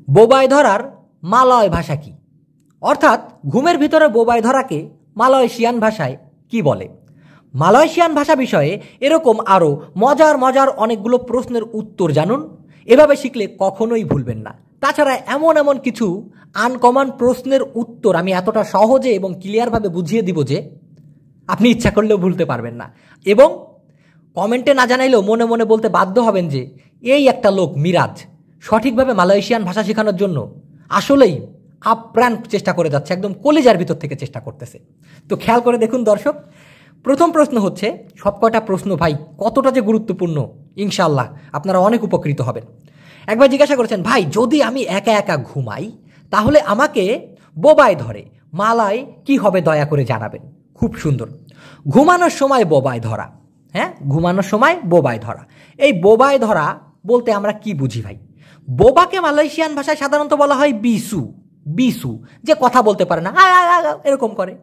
বোবায় ধরার মালয় ভাষা কি? অর্থাৎ ঘুমের ভিতরে বোবায় ধরাকে মালয়েশিয়ান ভাষায় কি বলে? মালয়েশিয়ান ভাষা বিষয়ে এরকম আরও মজার মজার অনেকগুলো প্রশ্নের উত্তর জানুন। এভাবে শিখলে কখনোই ভুলবেন না। তাছাড়া এমন এমন কিছু আনকমন প্রশ্নের উত্তর আমি এতটা সহজে এবং ক্লিয়ারভাবে বুঝিয়ে দিব যে আপনি ইচ্ছা করলেও ভুলতে পারবেন না, এবং কমেন্টে না জানাইলেও মনে মনে বলতে বাধ্য হবেন যে এই একটা লোক মিরাজ সঠিকভাবে মালয়েশিয়ান ভাষা শেখানোর জন্য আসলেই আপ্রাণ চেষ্টা করে যাচ্ছে, একদম কলিজার ভিতর থেকে চেষ্টা করতেছে। তো খেয়াল করে দেখুন দর্শক, প্রথম প্রশ্ন হচ্ছে, সবকটা প্রশ্ন ভাই কতটা যে গুরুত্বপূর্ণ, ইনশাআল্লাহ আপনারা অনেক উপকৃত হবেন। একবার জিজ্ঞাসা করেছেন, ভাই যদি আমি একা একা ঘুমাই তাহলে আমাকে বোবায় ধরে মালায় কি হবে দয়া করে জানাবেন। খুব সুন্দর। ঘুমানোর সময় বোবায় ধরা, হ্যাঁ ঘুমানোর সময় বোবায় ধরা। এই বোবায় ধরা বলতে আমরা কি বুঝি ভাই? বোবাকে মালয়েশিয়ান ভাষায় সাধারণত বলা হয় বিসু। বিসু যে কথা বলতে পারে না, এরকম করে।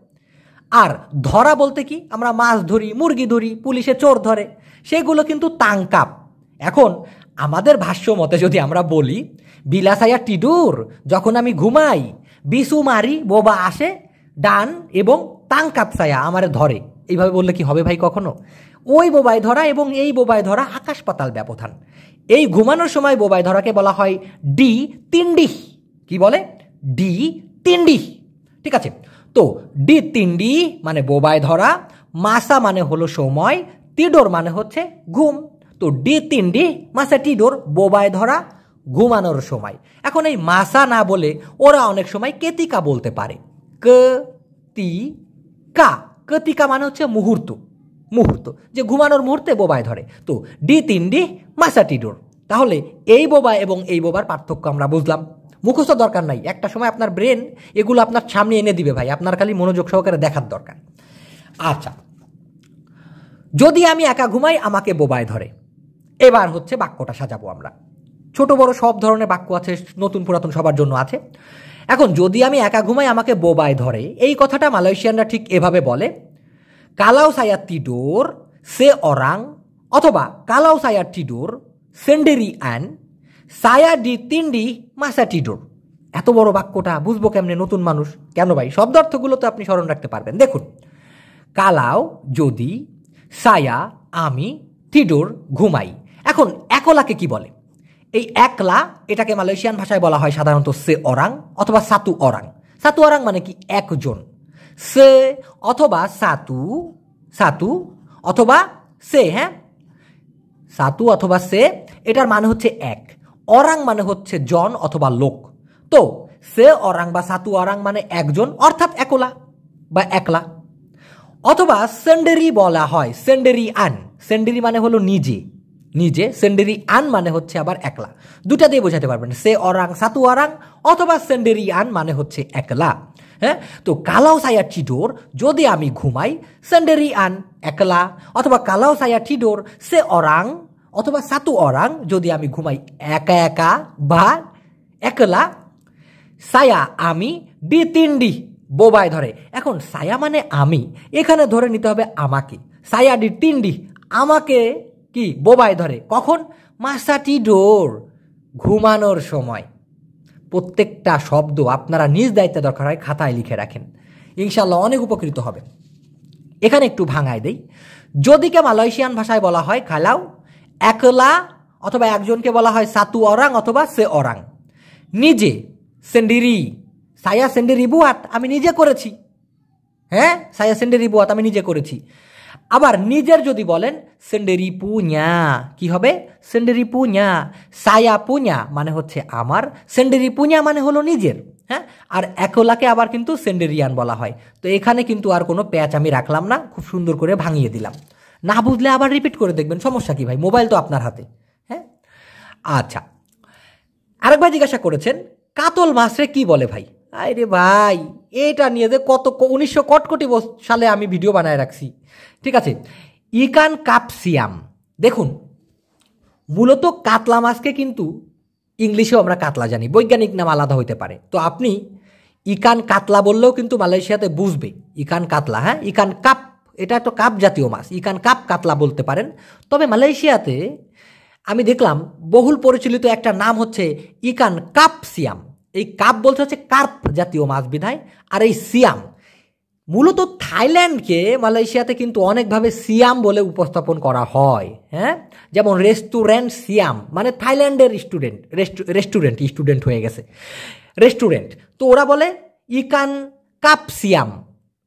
আর ধরা বলতে কি, আমরা মাছ ধরি, মুরগি ধরি, পুলিশে চোর ধরে, সেগুলো কিন্তু তাংকাপ। এখন আমাদের ভাষ্য মতে যদি আমরা বলি বিলাসায়া টিডুর, যখন আমি ঘুমাই বিসু মারি, বোবা আসে ডান এবং তাংকাপ সায়া আমারে ধরে, এইভাবে বললে কি হবে ভাই কখনো? ওই বোবায় ধরা এবং এই বোবায় ধরা আকাশ পাতাল ব্যবধান। এই ঘুমানোর সময় বোবায় ধরাকে বলা হয় ডি তিন্ডি। কি বলে? ডি তিন্ডি। ঠিক আছে, তো ডি তিন্ডি মানে বোবায় ধরা, মাসা মানে হলো সময়, টিডোর মানে হচ্ছে ঘুম। তো ডি তিন্ডি মাসা টিডোর বোবায় ধরা ঘুমানোর সময়। এখন এই মাসা না বলে ওরা অনেক সময় কেতিকা বলতে পারে। ক তি কা, কেতিকা মানে হচ্ছে মুহূর্ত, মুহূর্ত যে ঘুমানোর মুহূর্তে বোবায় ধরে। তো ডি তিন্ডি মাসা টিডোর। তাহলে এই বোবা এবং এই বোবার পার্থক্য আমরা বুঝলাম। মুখস্থ দরকার নাই, একটা সময় আপনার ব্রেন এগুলো আপনার সামনে এনে দিবে ভাই, আপনার খালি মনোযোগ সহকারে দেখার দরকার। আচ্ছা, যদি আমি একা ঘুমাই আমাকে বোবায় ধরে, এবার হচ্ছে বাক্যটা সাজাবো আমরা। ছোট বড় সব ধরনের বাক্য আছে, নতুন পুরাতন সবার জন্য আছে। এখন যদি আমি একা ঘুমাই আমাকে বোবায় ধরে, এই কথাটা মালয়েশিয়ানরা ঠিক এভাবে বলে, কালাও সায়া টিডোর সে অরাং, অথবা কালাও সায়া টিডোর সেন্ডেরি অ্যান সায়া ডি তিন্ডি মাসা টিডোর। এত বড় বাক্যটা বুঝবো কেমনে নতুন মানুষ? কেন ভাই, শব্দ অর্থগুলো তো আপনি স্মরণ রাখতে পারবেন। দেখুন, কালাও যদি, সায়া আমি, টিডোর ঘুমাই। এখন একলাকে কি বলে? এই একলা এটাকে মালয়েশিয়ান ভাষায় বলা হয় সাধারণত সে অরাং অথবা সাতু অরাং। সাতু অরাং মানে কি একজন। সে অথবা সাতু, সাতু অথবা সে, হ্যাঁ সাতু অথবা সে, এটার মানে হচ্ছে এক। অরাং মানে হচ্ছে জন অথবা লোক। তো সে অরাং বা সাতু অরাং মানে একজন, অর্থাৎ একলা বা একলা। অথবা সেন্ডেরি বলা হয়, সেন্ডেরি আন। সেন্ডেরি মানে হলো নিজে, নিজে। সেন্ডেরি আন মানে হচ্ছে আবার একলা। দুটা দিয়ে বোঝাতে পারবেন, সে অরাং সাতু অরাং, অথবা সেন্ডেরি আন মানে হচ্ছে একলা। হ্যাঁ, তো কালাও সায়া টিডোর যদি আমি ঘুমাই, সেন্ডেরি আন একলা, অথবা কালাও সায়া টিডোর সে অরাং অথবা সাতু অরাং যদি আমি ঘুমাই একা একা বা একলা, সায়া আমি, ডি তিন্ডি বোবায় ধরে। এখন সায়া মানে আমি, এখানে ধরে নিতে হবে আমাকে। সায়া ডি তিন্ডি আমাকে কি বোবায় ধরে, কখন? মাসা টিডোর ঘুমানোর সময়। প্রত্যেকটা শব্দ আপনারা নিজ দায়িত্বে দরকার হয় খাতায় লিখে রাখেন, ইনশাল্লাহ অনেক উপকৃত হবে। এখানে একটু ভাঙায় দেই। যদিকে মালয়েশিয়ান ভাষায় বলা হয় কালাও, একলা অথবা একজনকে বলা হয় সাতু অরাং অথবা সে অরাং। নিজে সেন্ডেরি, সায়া সেন্ডেরি বুয়াত আমি নিজে করেছি, হ্যাঁ সায়া সেন্ডেরি বুয়াত আমি নিজে করেছি। আবার নিজের যদি বলেন সেন্ডেরি পুñা, কি হবে? সেন্ডেরি পুñা। সায়া পুñা মানে হচ্ছে আমার, সেন্ডেরি পুñা মানে হলো নিজের। হ্যাঁ, আর একলাকে আবার কিন্তু সেন্ডেরিয়ান বলা হয়। তো এখানে কিন্তু আর কোনো প্যাচ আমি রাখলাম না, খুব সুন্দর করে ভাঙিয়ে দিলাম। না বুঝলে আবার রিপিট করে দেখবেন, সমস্যা কি ভাই, মোবাইল তো আপনার হাতে। হ্যাঁ, আচ্ছা, আরেকবার জিজ্ঞাসা করেছেন কাতল মাছরে কি বলে ভাই? আরে ভাই, এটা নিয়ে যে কত 1900 কটকটি সালে আমি ভিডিও বানায় রাখছি। ঠিক আছে, ইকান কাপসিয়াম। দেখুন, মূলত কাতলা মাছকে কিন্তু ইংলিশেও আমরা কাতলা জানি, বৈজ্ঞানিক নাম আলাদা হইতে পারে। তো আপনি ইকান কাতলা বললেও কিন্তু মালয়েশিয়াতে বুঝবে ইকান কাতলা। হ্যাঁ, ইকান কাপ এটা তো কাপ জাতীয় মাছ, ইকান কাপ কাতলা বলতে পারেন। তবে মালয়েশিয়াতে আমি দেখলাম বহুল পরিচালিত একটা নাম হচ্ছে ইকান কাপ সিয়াম। এই কাপ বলতে হচ্ছে কার্প জাতীয় মাছ বিধায়, আর এই সিয়াম মূলত থাইল্যান্ডকে মালয়েশিয়াতে কিন্তু অনেকভাবে সিয়াম বলে উপস্থাপন করা হয়। হ্যাঁ, যেমন রেস্টুরেন্ট সিয়াম মানে থাইল্যান্ডের স্টুডেন্ট হয়ে গেছে রেস্টুরেন্ট, তো ওরা বলে ইকান কাপ সিয়াম,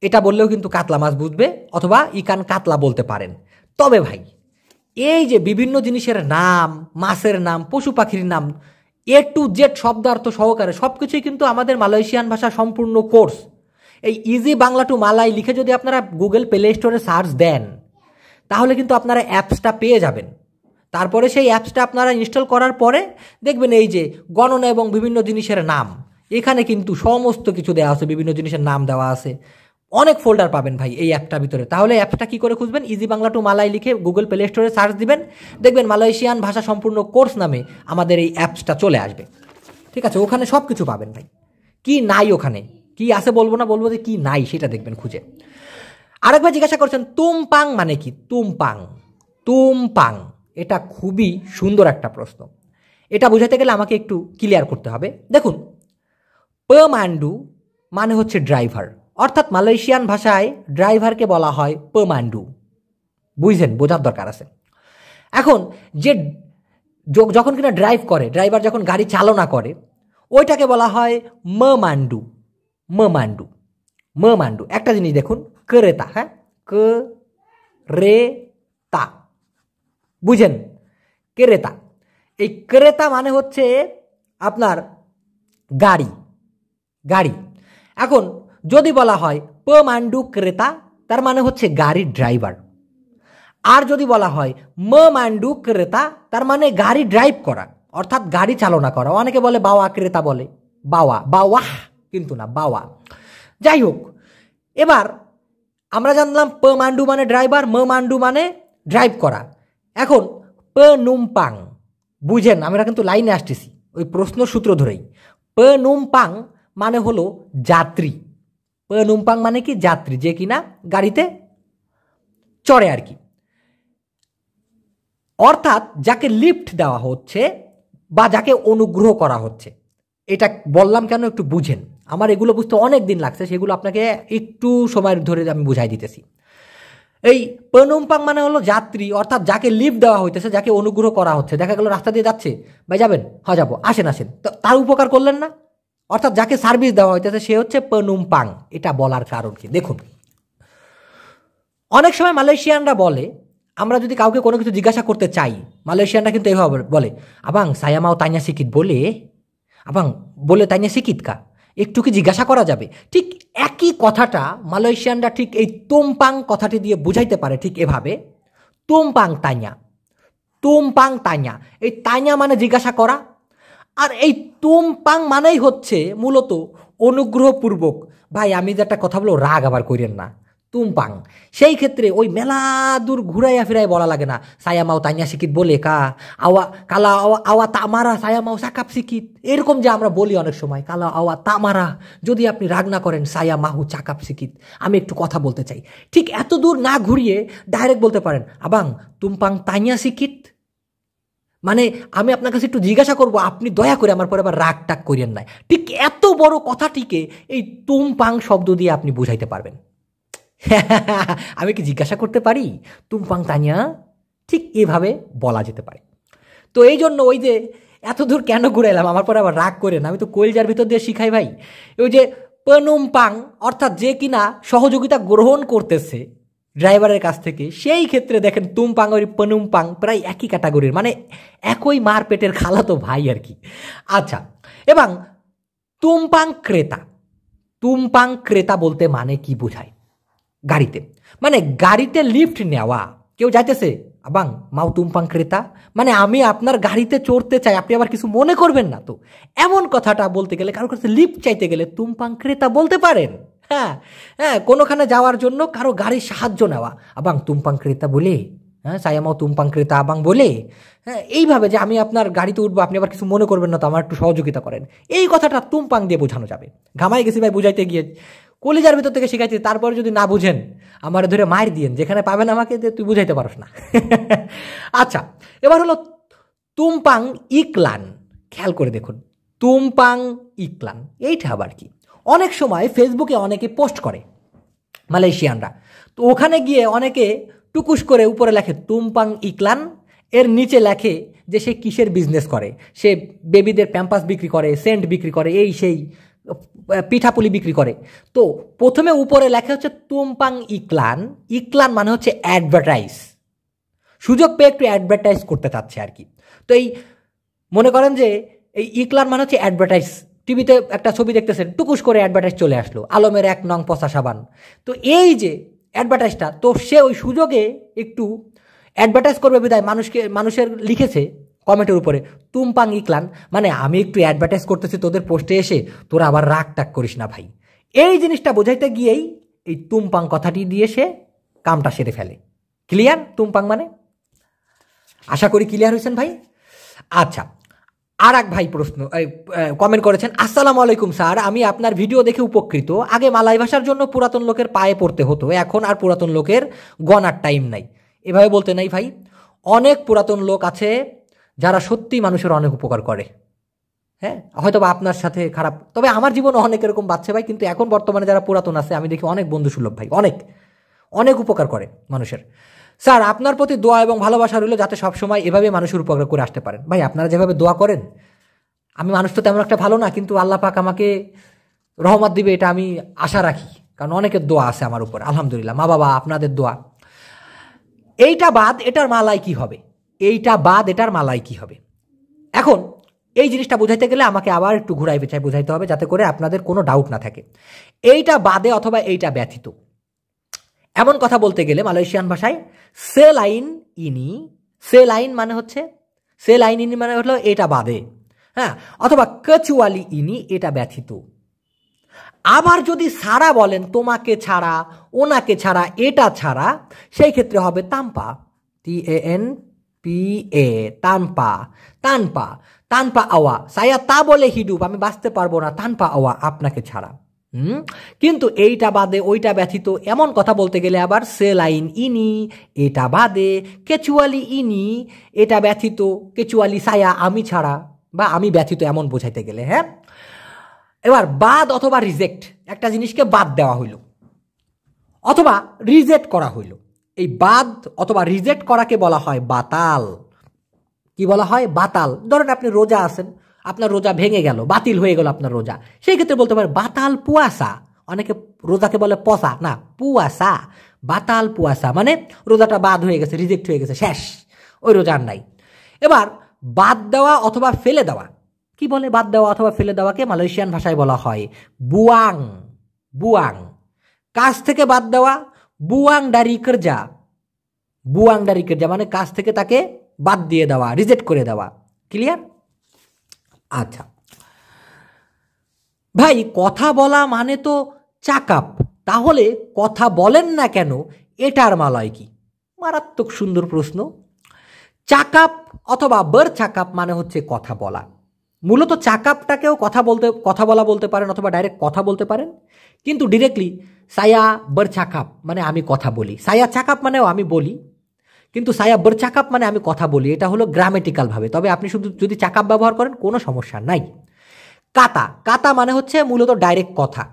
এটা বললেও কিন্তু কাতলা মাছ বুঝবে, অথবা ইকান কাতলা বলতে পারেন। তবে ভাই এই যে বিভিন্ন জিনিসের নাম, মাছের নাম, পশু পাখির নাম, এ টু জেড শব্দার্থ সহকারে সব কিছুই কিন্তু আমাদের মালয়েশিয়ান ভাষা সম্পূর্ণ কোর্স। এই ইজি বাংলা টু মালাই লিখে যদি আপনারা গুগল প্লে স্টোরে সার্চ দেন, তাহলে কিন্তু আপনারা অ্যাপসটা পেয়ে যাবেন। তারপরে সেই অ্যাপসটা আপনারা ইনস্টল করার পরে দেখবেন এই যে গণনা এবং বিভিন্ন জিনিসের নাম, এখানে কিন্তু সমস্ত কিছু দেওয়া আছে, বিভিন্ন জিনিসের নাম দেওয়া আছে, অনেক ফোল্ডার পাবেন ভাই এই অ্যাপটার ভিতরে। তাহলে অ্যাপটা কী করে খুঁজবেন? ইজি বাংলা টু মালাই লিখে গুগল প্লে স্টোরে সার্চ দিবেন, দেখবেন মালয়েশিয়ান ভাষা সম্পূর্ণ কোর্স নামে আমাদের এই অ্যাপসটা চলে আসবে। ঠিক আছে, ওখানে সব কিছু পাবেন ভাই। কি নাই ওখানে, কি আছে বলবো না, বলবো যে কি নাই সেটা দেখবেন খুঁজে। আরেকবার জিজ্ঞাসা করছেন তুমপাং মানে কি? তুমপাং এটা খুবই সুন্দর একটা প্রশ্ন। এটা বোঝাতে গেলে আমাকে একটু ক্লিয়ার করতে হবে। দেখুন, পেমান্ডু মানে হচ্ছে ড্রাইভার, অর্থাৎ মালয়েশিয়ান ভাষায় ড্রাইভারকে বলা হয় পেমান্ডু। বুঝছেন? বোঝার দরকার আছে। এখন যে যখন কিনা ড্রাইভ করে, ড্রাইভার যখন গাড়ি চালনা করে, ওইটাকে বলা হয় মেমান্ডু। একটা জিনিস দেখুন, ক্রেতা, হ্যাঁ, ক্রেতা, বুঝেন? ক্রেতা, এই ক্রেতা মানে হচ্ছে আপনার গাড়ি। এখন যদি বলা হয় পেমান্ডু ক্রেতা, তার মানে হচ্ছে গাড়ির ড্রাইভার। আর যদি বলা হয় মেমান্ডু ক্রেতা, তার মানে গাড়ি ড্রাইভ করা, অর্থাৎ গাড়ি চালনা করা। অনেকে বলে বাওয়া ক্রেতা, বলে বাওয়াহ কিন্তু না, বাওয়া। যাই হোক, এবার আমরা জানলাম পেমান্ডু মানে ড্রাইভার, মেমান্ডু মানে ড্রাইভ করা। এখন পেনুমপাং, বুঝেন? আমরা কিন্তু লাইনে আসতেছি ওই প্রশ্ন সূত্র ধরেই। পেনুমপাং মানে হলো যাত্রী। পেনুমপাং মানে কি? যাত্রী, যে কিনা গাড়িতে চড়ে আর কি, অর্থাৎ যাকে লিফট দেওয়া হচ্ছে বা যাকে অনুগ্রহ করা হচ্ছে। এটা বললাম কেন একটু বুঝেন, আমার এগুলো বুঝতে অনেক দিন লাগছে, সেগুলো আপনাকে একটু সময় ধরে আমি বুঝাই দিতেছি। এই পেনুমপাং মানে হলো যাত্রী, অর্থাৎ যাকে লিফট দেওয়া হইতেছে, যাকে অনুগ্রহ করা হচ্ছে। দেখা গেল রাস্তা দিয়ে যাচ্ছে, ভাই যাবেন? হ্যাঁ যাবো, আসেন। তো তার উপকার করলেন না, অর্থাৎ যাকে সার্ভিস দেওয়া হইতেছে সে হচ্ছে পেনুমপাং। এটা বলার কারণ কি দেখুন, অনেক সময় মালয়েশিয়ানরা বলে, আমরা যদি কাউকে কোনো কিছু জিজ্ঞাসা করতে চাই, মালয়েশিয়ানরা কিন্তু এভাবে বলে, আবাং সায়ামাও তাইনা সিকিত বলে তাইনা সিকিত কা, একটু কি জিজ্ঞাসা করা যাবে? ঠিক একই কথাটা মালয়েশিয়ানরা ঠিক এই তুমপাং কথাটি দিয়ে বুঝাইতে পারে ঠিক এভাবে, তুমপাং তাইনা। এই তাইনা মানে জিজ্ঞাসা করা, আর এই তুমপাং মানেই হচ্ছে মূলত অনুগ্রহপূর্বক। ভাই আমি যে একটা কথা বলবো, রাগ আবার করেন না, তুমপাং। সেই ক্ষেত্রে ওই মেলা দূর ঘুরাইয়া ফিরাই বলা লাগে না, সায়ামাও তাইনা সিকিত বলে আওয়া তামারা সায়ামাও সাকাপ সিকিত, এরকম যে আমরা বলি অনেক সময়, কালা আওয়া তামারা, যদি আপনি রাগ না করেন সায়া মাহু চাকাপ সিকিত, আমি একটু কথা বলতে চাই। ঠিক এত দূর না ঘুরিয়ে ডাইরেক্ট বলতে পারেন, আবাং তুমপাং তাইনা সিকিত, মানে আমি আপনার কাছে একটু জিজ্ঞাসা করবো, আপনি দয়া করে আমার পরে আবার রাগ টাগ করিয়েন না। ঠিক এত বড় কথাটিকে এই তুমপাং শব্দ দিয়ে আপনি বুঝাইতে পারবেন। আমি কি জিজ্ঞাসা করতে পারি তুমপাং তানিয়া? ঠিক এভাবে বলা যেতে পারে। তো এই জন্য ওই যে এত দূর কেন ঘুরে এলাম, আমার পরে আবার রাগ করে না, আমি তো কইলজার ভিতর দিয়ে শিখাই ভাই। ওই যে পেনুমপাং, অর্থাৎ যে কিনা সহযোগিতা গ্রহণ করতেছে ড্রাইভারের কাছ থেকে, সেই ক্ষেত্রে দেখেন তুমপাং আর পেনুমপাং প্রায় একই ক্যাটাগরির, মানে একই মার পেটের খালাতো ভাই আর কি। আচ্ছা, এবং তুমপাং ক্রেতা বলতে মানে কি বোঝায়? গাড়িতে, মানে গাড়িতে লিফট নেওয়া। কেউ যাইতেছে, আবাং মাও তুমপাং ক্রেতা, মানে আমি আপনার গাড়িতে চড়তে চাই, আপনি আবার কিছু মনে করবেন না তো। এমন কথাটা বলতে গেলে, কারো কাছে লিফট চাইতে গেলে তুমপাং ক্রেতা বলতে পারেন। হ্যাঁ, কোনোখানে যাওয়ার জন্য কারো গাড়ির সাহায্য নেওয়া, আবাং তুমপাং ক্রেতা বলে, সায়ামাও তুমপাং ক্রেতা আবাং বলে, এইভাবে যে আমি আপনার গাড়িতে উঠবো, আপনি আবার কিছু মনে করবেন না তো, আমার একটু সহযোগিতা করেন, এই কথাটা তুমপাং দিয়ে বোঝানো যাবে। ঘামাই গেছি ভাই বুঝাইতে গিয়ে, কলিজার ভিতর থেকে শিখাইছি, তারপরে যদি না বুঝেন আমার ধরে মায়ের দিয়েন, যেখানে পাবেন আমাকে যে তুই বুঝাইতে পারস না। আচ্ছা, এবার হলো তুমপাং ইকলান, খেয়াল করে দেখুন, তুমপাং ইকলান এইটা আবার কি? অনেক সময় ফেসবুকে অনেকে পোস্ট করে মালয়েশিয়ানরা, তো ওখানে গিয়ে অনেকে টুকুস করে উপরে লেখে তুমপাং ইকলান, এর নিচে লেখে যে সে কিসের বিজনেস করে, সে বেবিদের প্যাম্পাস বিক্রি করে, সেন্ট বিক্রি করে, এই সেই পিঠাপুলি বিক্রি করে। তো প্রথমে উপরে লেখা হচ্ছে তুমপাং ইকলান, ইকলান মানে হচ্ছে অ্যাডভার্টাইজ, সুযোগ পেয়ে একটু অ্যাডভার্টাইজ করতে চাচ্ছে আর কি। তো এই মনে করেন যে এই ইকলান মানে হচ্ছে অ্যাডভার্টাইজ, টিভিতে একটা ছবি দেখতেছেন, টুকুস করে অ্যাডভার্টাইজ চলে আসলো, আলমের 1 নং পচা সাবান। তো এই যে অ্যাডভার্টাইজটা, তো সে ওই সুযোগে একটু অ্যাডভার্টাইজ করবে বিধায় মানুষের লিখেছে কমেন্টের উপরে তুমপাং ইকলান, মানে আমি একটু অ্যাডভার্টাইজ করতেছি তোদের পোস্টে এসে, তোরা আবার রাগ টাগ করিস না ভাই। এই জিনিসটা বোঝাইতে গিয়েই এই তুমপাং কথাটি দিয়ে সে কামটা সেরে ফেলে। ক্লিয়ার? তুমপাং মানে, আশা করি ক্লিয়ার হয়েছেন ভাই। আচ্ছা, আর এক ভাই প্রশ্ন কমেন্ট করেছেন, আসসালামু আলাইকুম স্যার, আমি আপনার ভিডিও দেখে উপকৃত। আগে মালয় ভাষার জন্য পুরাতন লোকের পায়ে পড়তে হতো, এখন আর পুরাতন লোকের গণার টাইম নাই। এভাবে বলতে নাই ভাই, অনেক পুরাতন লোক আছে যারা সত্যি মানুষের অনেক উপকার করে। হ্যাঁ, হয়তো বা আপনার সাথে খারাপ, তবে আমার জীবনে অনেক এরকম বাচ্চা ভাই, কিন্তু এখন বর্তমানে যারা পুরাতন আছে আমি দেখি অনেক বন্ধু সুলভ ভাই, অনেক অনেক উপকার করে মানুষের। স্যার আপনার প্রতি দোয়া এবং ভালোবাসা রইল যাতে সবসময় এভাবে মানুষের উপকার করে আসতে পারেন। ভাই আপনারা যেভাবে দোয়া করেন, আমি মানুষ তো তেমন একটা ভালো না, কিন্তু আল্লাহ পাক আমাকে রহমত দিবে এটা আমি আশা রাখি, কারণ অনেকের দোয়া আছে আমার উপর, আলহামদুলিল্লাহ, মা বাবা আপনাদের দোয়া। এইটা বাদ এটার মালাই কি হবে, এইটা বাদ এটার মালাই কি হবে? এখন এই জিনিসটা বোঝাইতে গেলে আমাকে আবার একটু ঘুরাই পেঁচাই বোঝাইতে হবে, যাতে করে আপনাদের কোনো ডাউট না থাকে। এইটা বাদে অথবা এইটা ব্যতীত এমন কথা বলতে গেলে মালয়েশিয়ান ভাষায় সেলাইন ইনি, সেলাইন মানে হচ্ছে, সেলাইন ইনি মানে হলো এটা বাদে, হ্যাঁ, অথবা কেচুয়ালি ইনি এটা ব্যতীত। আবার যদি ছাড়া বলেন, তোমাকে ছাড়া, ওনাকে ছাড়া, এটা ছাড়া, সেই ক্ষেত্রে হবে তাম্পা, TANPA, তানপা, তানপা, তানপা আওয়া, সায়া তা বলে হিডুপ, আমি বাঁচতে পারবো না তানপা আওয়া, আপনাকে ছাড়া। কিন্তু এইটা বাদে ওইটা ব্যতীত এমন কথা বলতে গেলে আবার সেলাইন ইনি এটা বাদে, কেচুয়ালি ইনি এটা ব্যতীত, কেচুয়ালি সায়া আমি ছাড়া বা আমি ব্যতীত, এমন বোঝাইতে গেলে। হ্যাঁ, এবার বাদ অথবা রিজেক্ট, একটা জিনিসকে বাদ দেওয়া হইল অথবা রিজেক্ট করা হইল, এই বাদ অথবা রিজেক্ট করাকে বলা হয় বাতাল। কি বলা হয়? বাতাল। ধরেন আপনি রোজা আছেন, আপনার রোজা ভেঙে গেল, বাতিল হয়ে গেল আপনার রোজা, সেই ক্ষেত্রে বলতে পারে বাতাল পুয়াসা। অনেকে রোজাকে বলে পসা, না পুয়াসা, বাতাল পুয়াসা মানে রোজাটা বাদ হয়ে গেছে, রিজেক্ট হয়ে গেছে, শেষ, ওই রোজা আর নাই। এবার বাদ দেওয়া অথবা ফেলে দেওয়া, কি বলে বাদ দেওয়া অথবা ফেলে দেওয়াকে মালয়েশিয়ান ভাষায় বলা হয় বুয়াং। বুয়াং, কাজ থেকে বাদ দেওয়া, বুয়াং ডারি কেরজা, বুয়াং ডারি কেরজা মানে কাজ থেকে তাকে বাদ দিয়ে দেওয়া, রিজেক্ট করে দেওয়া। ক্লিয়ার? আচ্ছা ভাই, কথা বলা মানে তো চাকাপ, তাহলে কথা বলেন না কেন, এটার মালয় কি? মারাত্মক সুন্দর প্রশ্ন। চাকাপ অথবা বার চাকাপ মানে হচ্ছে কথা বলা। মূলত চাকাপটাকেও কথা বলা বলতে পারেন অথবা ডাইরেক্ট কথা বলতে পারেন, কিন্তু ডিরেক্টলি সায়া বার চাকাপ মানে আমি কথা বলি, সায়া চাকাপ মানেও আমি বলি, কিন্তু সায়া বার চাকাপ মানে আমি কথা বলি, এটা হলো গ্রামেটিক্যাল ভাবে। তবে আপনি শুধু যদি চাকাপ ব্যবহার করেন কোনো সমস্যা নাই। কাতা, কাতা মানে হচ্ছে মূলত ডাইরেক্ট কথা,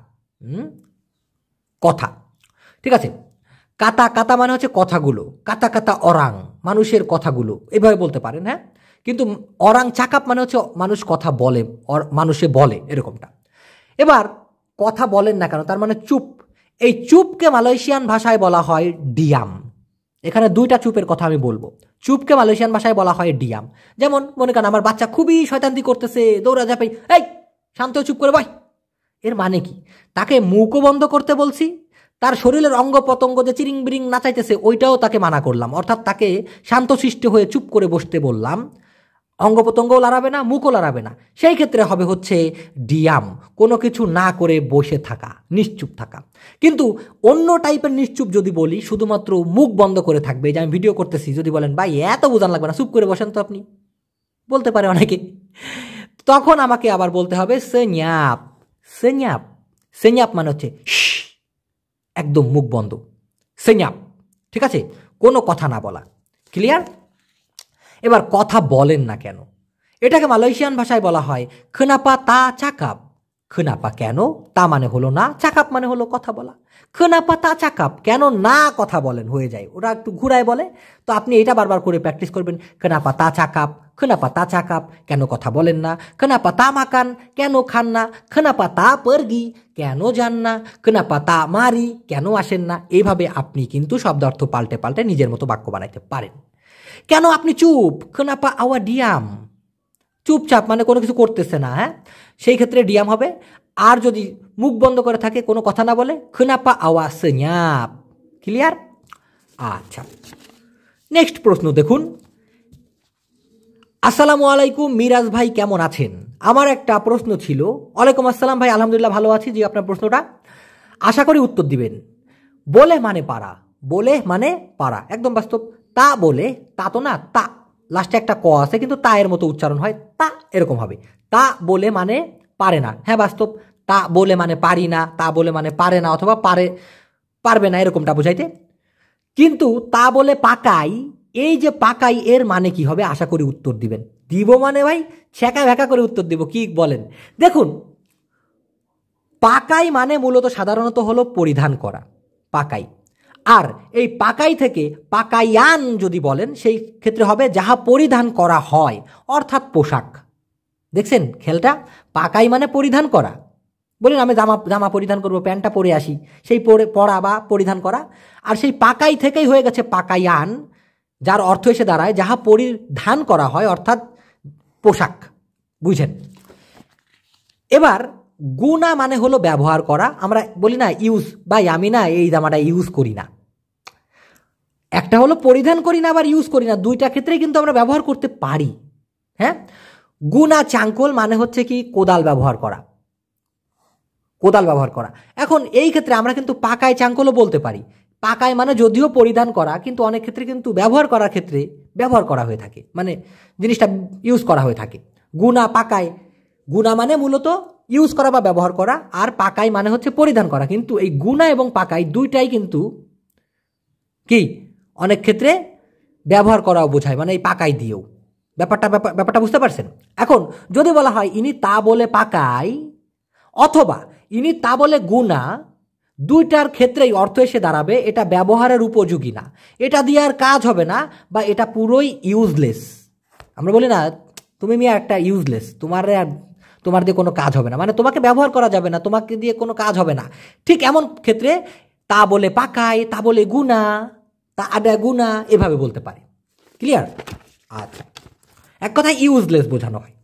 কথা, ঠিক আছে। কাতা, কাতা মানে হচ্ছে কথাগুলো, কাতা কাতা অরাং মানুষের কথাগুলো, এভাবে বলতে পারেন। হ্যাঁ, কিন্তু অরাং চাকাপ মানে হচ্ছে মানুষ কথা বলে, মানুষে বলে, এরকমটা। এবার কথা বলেন না কেন, তার মানে চুপ। এই চুপকে মালয়েশিয়ান ভাষায় বলা হয় ডিয়াম। এখানে দুইটা চুপের কথা আমি বলবো। চুপকে মালয়েশিয়ান ভাষায় বলা হয় ডিয়াম। যেমন মনে করেন আমার বাচ্চা খুবই শয়তান্তি করতেছে, দৌড়া ঝাঁপাই, এই শান্ত চুপ করে বয়। এর মানে কি? তাকে মুখও বন্ধ করতে বলছি, তার শরীরের অঙ্গ প্রত্যঙ্গ যে চিরিং বিরিং নাচাইতেছে ওইটাও তাকে মানা করলাম, অর্থাৎ তাকে শান্তশিষ্ট হয়ে চুপ করে বসতে বললাম। অঙ্গ প্রত্যঙ্গও লড়াবে না, মুখও লড়াবে না, সেই ক্ষেত্রে হবে হচ্ছে ডিয়াম, কোনো কিছু না করে বসে থাকা, নিশ্চুপ থাকা। কিন্তু অন্য টাইপের নিশ্চুপ যদি বলি, শুধুমাত্র মুখ বন্ধ করে থাকবে, যে আমি ভিডিও করতেছি, যদি বলেন ভাই এত বোঝান লাগবে না, চুপ করে বসেন তো আপনি, বলতে পারে অনেকে, তখন আমাকে আবার বলতে হবে সেন্যাপ। সেন্যাপ, সেন্যাপ মানে হচ্ছে একদম মুখ বন্ধ, সেন্যাপ, ঠিক আছে, কোনো কথা না বলা। ক্লিয়ার? এবার কথা বলেন না কেন, এটাকে মালয়েশিয়ান ভাষায় বলা হয় খেনাপা তা চাকাপ। খেনাপা কেন, তা মানে হলো না, চাকাপ মানে হলো কথা বলা। খেনাপা তা চাকাপ, কেন না কথা বলেন, হয়ে যায়, ওরা একটু ঘুরায় বলে। তো আপনি এটা বারবার করে প্র্যাকটিস করবেন, খেনাপা তা চাকাপ, খেনাপা তা চাকাপ, কেন কথা বলেন না, খেনাপা তা মাকান, কেন খান না, খেনাপা তা পারগি, কেন যান না, খেনাপা তা মারি, কেন আসেন না। এইভাবে আপনি কিন্তু শব্দার্থ পাল্টে পাল্টে নিজের মতো বাক্য বানাইতে পারেন। কেন আপনি চুপ, খেনাপা আওয়া ডিয়াম, চুপচাপ মানে কোনো কিছু করতেছে না, হ্যাঁ, সেই ক্ষেত্রে ডিয়াম হবে। আর যদি মুখ বন্ধ করে থাকে, কোনো কথা না বলে, খেনাপা আওয়া সেঞ্জাপ। ক্লিয়ার? আচ্ছা, নেক্সট প্রশ্ন দেখুন। আসসালামু আলাইকুম মিরাজ ভাই, কেমন আছেন? আমার একটা প্রশ্ন ছিল। ওয়ালাইকুম আসসালাম ভাই, আলহামদুলিল্লাহ ভালো আছি। জি, আপনার প্রশ্নটা আশা করি উত্তর দিবেন। বলে মানে পারা, বলে মানে পারা, একদম বাস্তব। তা বলে, তা তো না, তা লাস্টে একটা ক আছে, কিন্তু তা এর মতো উচ্চারণ হয়, তা এরকম হবে। তা বলে মানে পারে না, হ্যাঁ বাস্তব। তা বলে মানে পারি না, তা বলে মানে পারে না, অথবা পারবে না, এরকমটা বুঝাইতে। কিন্তু তা বলে পাকাই, এই যে পাকাই এর মানে কি হবে? আশা করি উত্তর দিবেন। দিব মানে ভাই ছ্যাঁকা ভ্যাকা করে উত্তর দিব, কি বলেন? দেখুন, পাকাই মানে মূলত সাধারণত হলো পরিধান করা, পাকাই। আর এই পাকাই থেকে পাকাইয়ান যদি বলেন, সেই ক্ষেত্রে হবে যাহা পরিধান করা হয়, অর্থাৎ পোশাক। দেখছেন খেলটা? পাকাই মানে পরিধান করা, বলেন আমি জামা পরিধান করব, প্যান্টটা পরে আসি, সেই পরা বা পরিধান করা। আর সেই পাকাই থেকেই হয়ে গেছে পাকাইয়ান, যার অর্থ এসে দাঁড়ায় যাহা পরিধান করা হয়, অর্থাৎ পোশাক। বুঝছেন? এবার গুনা মানে হলো ব্যবহার করা। আমরা বলি না ইউজ, ভাই আমি না এই জামাটা ইউজ করি না। একটা হলো পরিধান করি না, আবার ইউজ করি না, দুইটা ক্ষেত্রেই কিন্তু আমরা ব্যবহার করতে পারি। হ্যাঁ, গুনা চাঙ্কল মানে হচ্ছে কি কোদাল ব্যবহার করা, কোদাল ব্যবহার করা। এখন এই ক্ষেত্রে আমরা কিন্তু পাকায় চাঙ্কলও বলতে পারি। পাকায় মানে যদিও পরিধান করা, কিন্তু অনেক ক্ষেত্রে কিন্তু ব্যবহার করার ক্ষেত্রে ব্যবহার করা হয়ে থাকে, মানে জিনিসটা ইউজ করা হয়ে থাকে। গুনা পাকায়, গুনা মানে মূলত ইউজ করা বা ব্যবহার করা, আর পাকাই মানে হচ্ছে পরিধান করা। কিন্তু এই গুনা এবং পাকাই দুইটাই কিন্তু কি অনেক ক্ষেত্রে ব্যবহার করাও বোঝায়, মানে এই পাকাই দিয়েও। ব্যাপারটা বুঝতে পারছেন? এখন যদি বলা হয় ইনি তা বলে পাকাই, অথবা ইনি তা বলে গুনা, দুইটার ক্ষেত্রেই অর্থ এসে দাঁড়াবে এটা ব্যবহারের উপযোগী না, এটা দিয়ে আর কাজ হবে না, বা এটা পুরোই ইউজলেস। আমরা বলি না তুমি মিয়া একটা ইউজলেস, তোমার দিয়ে কোনো কাজ হবে না, মানে তোমাকে ব্যবহার করা যাবে না, তোমাকে দিয়ে কোনো কাজ হবে না। ঠিক এমন ক্ষেত্রে তা বলে পাকাই, তা বলে গুনা, তা আডা গুনা, এভাবে বলতে পারে। ক্লিয়ার? আচ্ছা, এক কথায় ইউজলেস বোঝানো হয়।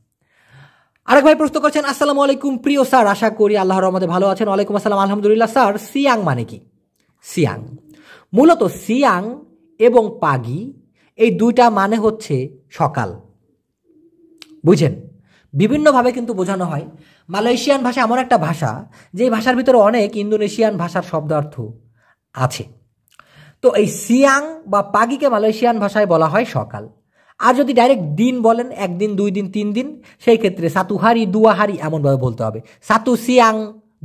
আরেক ভাই প্রশ্ন করছেন, আসসালামু আলাইকুম প্রিয় স্যার, আশা করি আল্লাহর রহমতে ভালো আছেন। ওয়ালাইকুম আসসালাম, আলহামদুলিল্লাহ। স্যার, সিয়াং মানে কি? সিয়াং মূলত সিয়াং এবং পাগি এই দুইটা মানে হচ্ছে সকাল। বুঝছেন? বিভিন্নভাবে কিন্তু বোঝানো হয়। মালয়েশিয়ান ভাষা এমন একটা ভাষা, যে ভাষার ভিতরে অনেক ইন্দোনেশিয়ান ভাষার শব্দার্থ আছে। তো এই সিয়াং বা পাগিকে মালয়েশিয়ান ভাষায় বলা হয় সকাল। আর যদি ডাইরেক্ট দিন বলেন, একদিন, 2 দিন, 3 দিন, সেই ক্ষেত্রে সাতুহারি, দুয়াহারি এমনভাবে বলতে হবে। সাতু সিয়াং,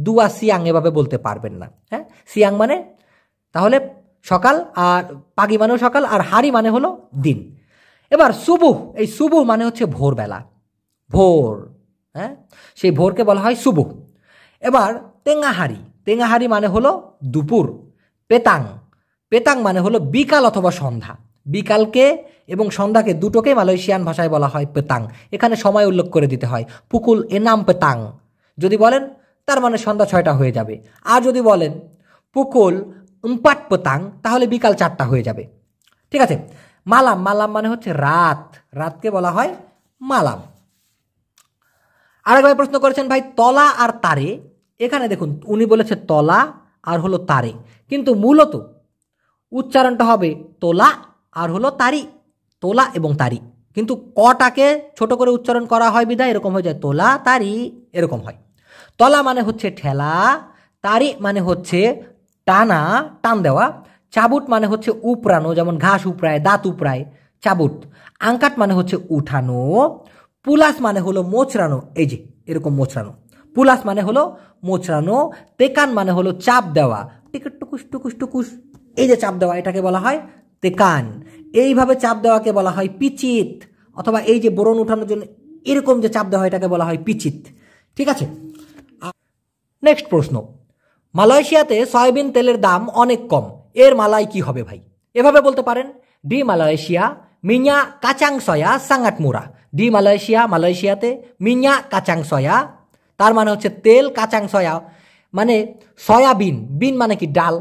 দুয়া সিয়াং এভাবে বলতে পারবেন না। হ্যাঁ, সিয়াং মানে তাহলে সকাল, আর পাগি মানেও সকাল, আর হারি মানে হলো দিন। এবার সুবুহ, এই সুবুহ মানে হচ্ছে ভোরবেলা, ভোর। হ্যাঁ, সেই ভোরকে বলা হয় সুবুহ। এবার তেঙ্গাহারি, তেঙ্গাহারি মানে হলো দুপুর। পেতাং, পেতাং মানে হলো বিকাল অথবা সন্ধ্যা। বিকালকে এবং সন্ধ্যাকে দুটোকে মালয়েশিয়ান ভাষায় বলা হয় পেতাং। এখানে সময় উল্লেখ করে দিতে হয়, পুকুল এনাম পেতাং যদি বলেন, তার মানে সন্ধ্যা 6টা হয়ে যাবে। আর যদি বলেন পুকুল 4 পেতাং, তাহলে বিকাল 4টা হয়ে যাবে। ঠিক আছে? মালাম, মালাম মানে হচ্ছে রাত, রাতকে বলা হয় মালাম। আরেক ভাই প্রশ্ন করেছেন, ভাই তলা আর তারে, এখানে দেখুন উনি বলেছে তলা আর হলো তারে, কিন্তু মূলত উচ্চারণটা হবে তোলা আর হলো তারি, তোলা এবং তারি। কিন্তু কটাকে ছোট করে উচ্চারণ করা হয় বিধায় এরকম হয়ে যায়, তোলা তারি এরকম হয়। তলা মানে হচ্ছে ঠেলা, তারি মানে হচ্ছে টানা, টান দেওয়া। চাবুট মানে হচ্ছে উপড়ানো, যেমন ঘাস উপড়ায়, দাঁত উপড়ায়, চাবুট। আঙ্কাট মানে হচ্ছে উঠানো। পুলাস মানে হলো মোচড়ানো, এই যে এরকম মোচড়ানো, পুলাস মানে হলো মোচড়ানো। তেকান মানে হলো চাপ দেওয়া, টিকিট টুকুস টুকুস টুকুস, এই যে চাপ দেওয়া, এটাকে বলা হয় তেকান, এইভাবে চাপ দেওয়াকে বলা হয় পিচিত, অথবা এই যে বোরন উঠানোর জন্য এরকম যে চাপ দেওয়া হয় এটাকে বলা হয় পিচিত। ঠিক আছে, নেক্সট প্রশ্ন, মালয়েশিয়াতে সয়াবিন তেলের দাম অনেক কম, এর মালয় কি হবে ভাই? এভাবে বলতে পারেন, ডি মালয়েশিয়া মিnya কাচাং সয়া সাঙ্গাট মুরা। ডি মালয়েশিয়া, মালয়েশিয়াতে মিnya কাচাং সয়া, তার মানে হচ্ছে তেল, কাচাং সয়া মানে সয়াবিন, বিন মানে কি ডাল,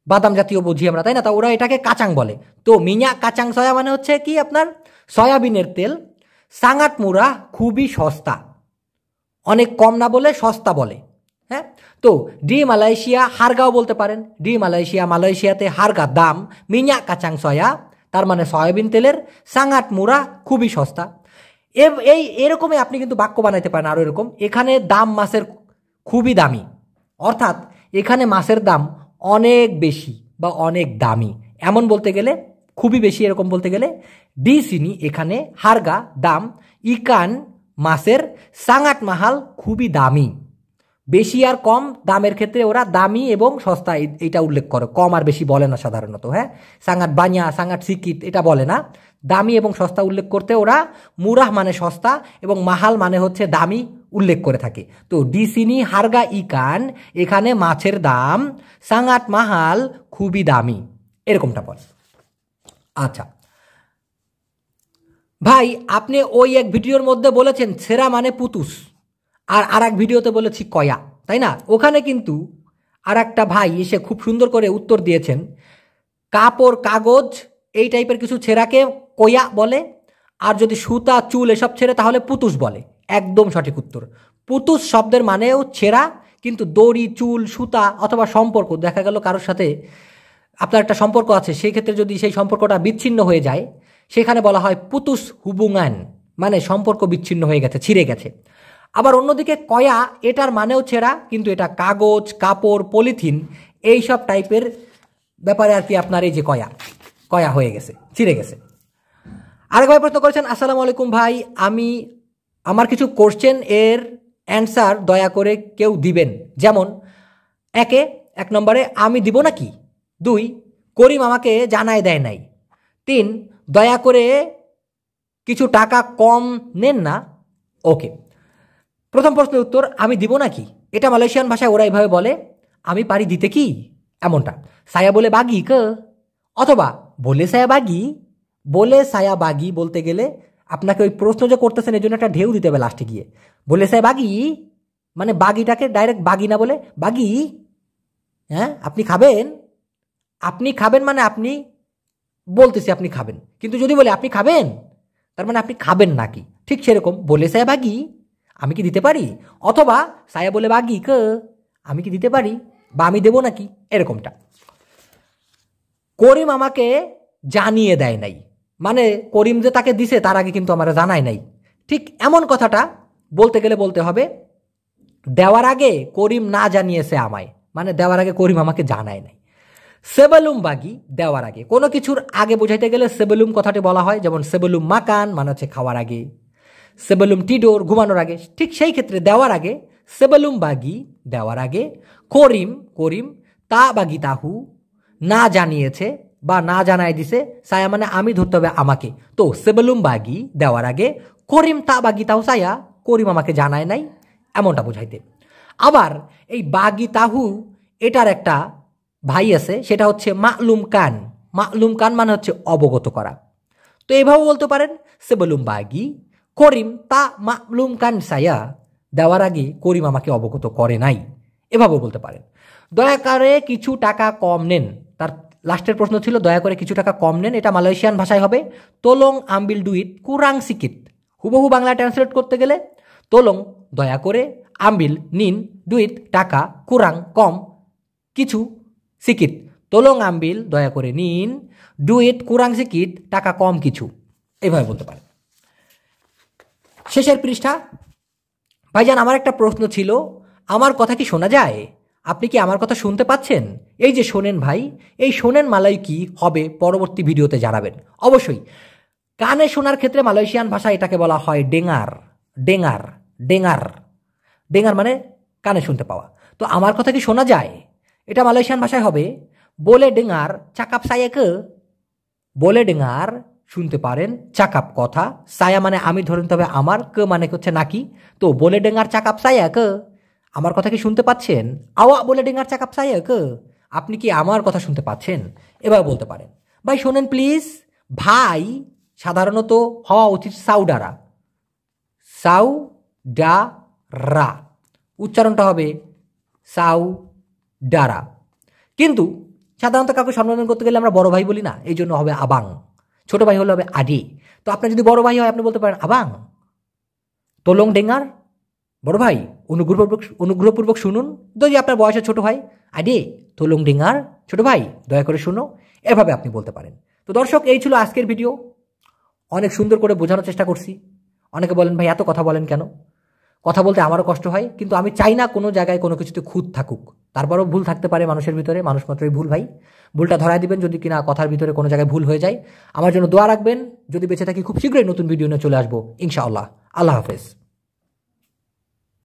বাদাম জাতীয় বুঝি আমরা, তাই না? তা ওরা এটাকে কাচাং বলে। তো মিnya কাচাং সয়া মানে হচ্ছে কি আপনার সয়াবিনের তেল, সাঙ্গাট মুরা খুবই সস্তা, অনেক কম না বলে সস্তা বলে। হ্যাঁ, তো ডি মালয়েশিয়া হারগাও বলতে পারেন, ডি মালয়েশিয়া, মালয়েশিয়াতে হারগা দাম, মিnya কাচাং সয়া তার মানে সয়াবিন তেলের, সাঙ্গাট মুরা খুবই সস্তা। এই এরকমই আপনি কিন্তু বাক্য বানাইতে পারেন আরও এরকম, এখানে দাম মাছের খুবই দামি, অর্থাৎ এখানে মাছের দাম অনেক বেশি বা অনেক দামি, এমন বলতে গেলে খুবই বেশি, এরকম বলতে গেলে ডি সিনি এখানে হারগা দাম, ইকান মাছের, সাঙ্গাট মাহাল খুবই দামি। বেশি আর কম দামের ক্ষেত্রে ওরা দামি এবং সস্তা এটা উল্লেখ করে, কম আর বেশি বলে না সাধারণত। হ্যাঁ, সাঙ্গাট বানিয়া, সাঙ্গাট সিকিট এটা বলে না, দামি এবং সস্তা উল্লেখ করতে ওরা মুরাহ মানে সস্তা এবং মাহাল মানে হচ্ছে দামি উল্লেখ করে থাকে। তো ডিসিনি হারগা ইকান এখানে মাছের দাম, সাঙ্গাট মাহাল খুবই দামি, এরকমটা বলে। আচ্ছা ভাই, আপনি ওই এক ভিডিওর মধ্যে বলেছেন সেরা মানে পুতুস, আর এক ভিডিওতে বলেছি কয়া, তাই না? ওখানে কিন্তু আর একটা ভাই এসে খুব সুন্দর করে উত্তর দিয়েছেন, কাপড়, কাগজ এই টাইপের কিছু ছেঁড়াকে কয়া বলে, আর যদি সুতা, চুল এসব ছেড়ে তাহলে পুতুস বলে। একদম সঠিক উত্তর। পুতুস শব্দের মানেও ছেঁড়া, কিন্তু দড়ি, চুল, সুতা অথবা সম্পর্ক, দেখা গেল কারোর সাথে আপনার একটা সম্পর্ক আছে, সেই ক্ষেত্রে যদি সেই সম্পর্কটা বিচ্ছিন্ন হয়ে যায় সেখানে বলা হয় পুতুস হুবুঙ্গান, মানে সম্পর্ক বিচ্ছিন্ন হয়ে গেছে, ছিঁড়ে গেছে। আবার অন্যদিকে কয়া এটার মানেও ছেঁড়া, কিন্তু এটা কাগজ, কাপড়, পলিথিন এইসব টাইপের ব্যাপারে আর কি আপনার এই যে কয়া, কয়া হয়ে গেছে, ছিঁড়ে গেছে। আরেক ভাই প্রশ্ন করেছেন, আসসালামু আলাইকুম ভাই, আমি আমার কিছু কোশ্চেন এর অ্যান্সার দয়া করে কেউ দিবেন, যেমন এক নম্বরে আমি দিব নাকি, 2 করিম আমাকে জানায় দেয় নাই, 3 দয়া করে কিছু টাকা কম নেন না। ওকে, প্রথম প্রশ্নের উত্তর, আমি দিব নাকি, এটা মালয়েশিয়ান ভাষায় ওরা এভাবে বলে, আমি পারি দিতে কি, এমনটা। সায়া বলে বাগি ক, অথবা বলে সায়া বাগি, বলে সায়া বাগি বলতে গেলে আপনাকে ওই প্রশ্ন যে করতেছেন এই জন্য একটা ঢেউ দিতে হবে লাস্টে গিয়ে, বলে সায়া বাগি মানে বাগিটাকে ডাইরেক্ট বাগি না বলে বাগি। হ্যাঁ, আপনি খাবেন, আপনি খাবেন মানে আপনি বলতেছি আপনি খাবেন, কিন্তু যদি বলে আপনি খাবেন তার মানে আপনি খাবেন নাকি, ঠিক সেরকম বলে সায়া বাগি আমি কি দিতে পারি, অথবা সায়া বলে বাগি ক আমি কি দিতে পারি বা আমি দেবো নাকি, এরকমটা। করিম আমাকে জানিয়ে দেয় নাই, মানে করিম যে তাকে দিছে তার আগে কিন্তু আমার জানায় নাই, ঠিক এমন কথাটা বলতে গেলে বলতে হবে দেওয়ার আগে করিম না জানিয়েছে আমায়, মানে দেওয়ার আগে করিম আমাকে জানায় নাই। সেবেলুম বাগি দেওয়ার আগে, কোনো কিছুর আগে বোঝাইতে গেলে সেবেলুম কথাটি বলা হয়, যেমন সেবেলুম মাকান মানে হচ্ছে খাওয়ার আগে, সেবেলুম টিডোর ঘুমানোর আগে, ঠিক সেই ক্ষেত্রে দেওয়ার আগে সেবেলুম বাগি দেওয়ার আগে, করিম করিম তা বাগি তাহু না জানিয়েছে বা না জানাই দিছে, সায়া মানে আমি ধরতে হবে আমাকে, তো সেবেলুম বাগি দেওয়ার আগে, করিম তা বাগি তাহু সায়া করিম আমাকে জানায় নাই, এমনটা বোঝাইতে। আবার এই বাগি তাহু এটার একটা ভাই আছে, সেটা হচ্ছে মালুম কান, মালুম কান মানে হচ্ছে অবগত করা। তো এইভাবে বলতে পারেন সেবেলুম বাগি করিম তা মালুম কান সায়া, দেওয়ার আগে করিম আমাকে অবগত করে নাই, এভাবেও বলতে পারেন। দয়া করে কিছু টাকা কম নেন, তার লাস্টের প্রশ্ন ছিল দয়া করে কিছু টাকা কম নেন, এটা মালয়েশিয়ান ভাষায় হবে তোলং আম্বিল ডুইট কুরাং সিকিট। হুবহু বাংলা ট্রান্সলেট করতে গেলে তোলং দয়া করে, আম্বিল নিন, ডুইট টাকা, কুরাং কম, কিছু, সিকিট তোলং আম্বিল দয়া করে নিন, ডুইট কুরাং সিকিট টাকা কম কিছু, এভাবে বলতে পারে। শেষের পৃষ্ঠা। ভাইজান আমার একটা প্রশ্ন ছিল, আমার কথা কি শোনা যায়, আপনি কি আমার কথা শুনতে পাচ্ছেন? এই যে শোনেন ভাই, এই শোনেন মালয় কি হবে পরবর্তী ভিডিওতে জানাবেন অবশ্যই। কানে শোনার ক্ষেত্রে মালয়েশিয়ান ভাষায় এটাকে বলা হয় ডেঙ্গার, ডেঙ্গার, ডেঙ্গার, ডেঙ্গার মানে কানে শুনতে পাওয়া। তো আমার কথা কি শোনা যায়, এটা মালয়েশিয়ান ভাষায় হবে বলে ডেঙ্গার চাকাপ সায়াকে, বলে ডেঙ্গার শুনতে পারেন চাকাপ কথা, সায়া মানে আমি ধরে নিতে হবে আমার, ক মানে হচ্ছে নাকি। তো বলে ডেঙ্গার চাকাপ সায়া ক, আমার কথা কি শুনতে পাচ্ছেন? আওয়া বলে ডেঙ্গার চাকাপ সায়া ক, আপনি কি আমার কথা শুনতে পাচ্ছেন? এবার বলতে পারেন ভাই শোনেন প্লিজ। ভাই সাধারণত হওয়া উচিত সাউডারা, সাউ ডা রা, উচ্চারণটা হবে সাউ ডারা। কিন্তু সাধারণত কাউকে সম্বোধন করতে গেলে আমরা বড় ভাই বলি না, এই জন্য হবে আবাং। ছোট ভাই হলে হবে আডি। তো আপনার যদি বড় ভাই হয় আপনি বলতে পারেন আবাং তোলং ডেঙ্গার, বড় ভাই অনুগ্রহপূর্বক শুনুন। যদি আপনার বয়সে ছোট ভাই, আডি তোলং ডেঙ্গার, ছোট ভাই দয়া করে শুনো, এভাবে আপনি বলতে পারেন। তো দর্শক, এই ছিল আজকের ভিডিও। অনেক সুন্দর করে বোঝানোর চেষ্টা করছি। অনেকে বলেন ভাই এত কথা বলেন কেন? কথা বলতে আমারও কষ্ট হয়, কিন্তু আমি চাই না কোনো জায়গায় কোনো কিছুতে খুঁত থাকুক। তারপরও ভুল থাকতে পারে মানুষের ভিতরে, মানুষ মাত্রই ভুল ভাই। ভুলটা ধরায় দিবেন যদি কিনা কথার ভিতরে কোনো জায়গায় ভুল হয়ে যায়। আমার জন্য দোয়া রাখবেন। যদি বেঁচে থাকি খুব শীঘ্রই নতুন ভিডিও নিয়ে চলে আসবো ইনশাআল্লাহ। আল্লাহ হাফেজ।